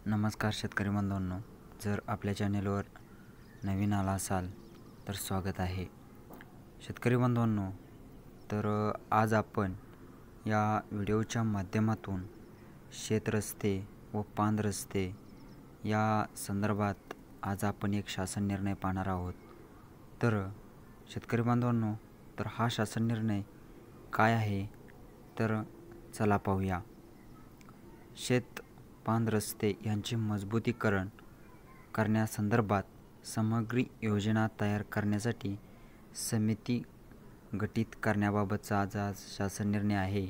नमस्कार शेतकरी बांधवांनो, जर आपल्या चॅनेलवर नवीन आला असाल तर स्वागत आहे. शेतकरी बांधवांनो, तर आज आपण या व्हिडिओच्या माध्यमातून शेतरस्ते व पांद रस्ते या संदर्भात आज आपण एक शासन निर्णय पाहणार आहोत. तर शेतकरी बांधवांनो, तर हा शासन निर्णय काय आहे तर चला पाहूया. शेत पांद रस्ते यांचे मजबूतीकरण करण्यासंदर्भात समग्र योजना तयार करण्यासाठी समिती गठीत करण्याबाबतचा आज शासन निर्णय आहे.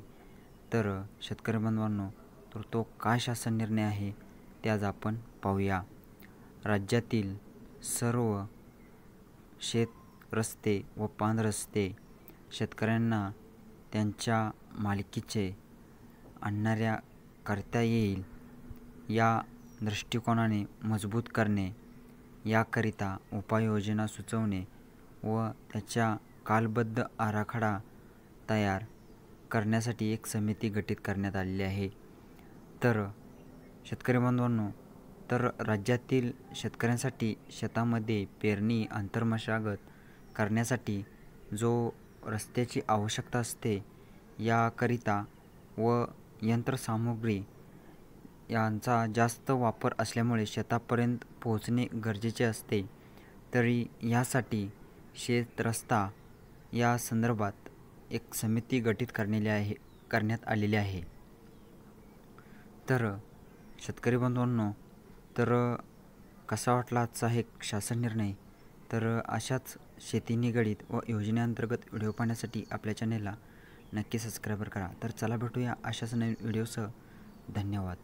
तर शेतकरी बांधवांनो, तर तो काय शासन निर्णय आहे ते आज आपण पाहूया. राज्यातील सर्व शेत रस्ते व पांद रस्ते शेतकऱ्यांना त्यांच्या मालकीचे आणणाऱ्या करता येईल या दृष्टिकोनाने मजबूत करणे, याकरिता उपाययोजना सुचवणे व त्याच्या कालबद्ध आराखडा तयार करण्यासाठी एक समिती गठीत करण्यात आलेली आहे. तर शेतकरी बांधवांनो, तर राज्यातील शेतकऱ्यांसाठी शेतामध्ये पेरणी आंतरमशागत करण्यासाठी जो रस्त्याची आवश्यकता असते याकरिता व यंत्रसामुग्री यांचा जास्त वापर असल्यामुळे शेतापर्यंत पोहोचणे गरजेचे असते. तरी यासाठी शेत रस्ता या संदर्भात एक समिती गठीत करण्यात आलेली आहे. तर शेतकरी बांधवांनो, तर कसा वाटला आजचा हे शासन निर्णय? तर अशाच शेती निगडीत व योजनेअंतर्गत व्हिडिओ पाहण्यासाठी आपल्या चॅनेलला नक्की सबस्क्राईब करा. तर चला भेटूया अशाच नवीन व्हिडिओसह. धन्यवाद.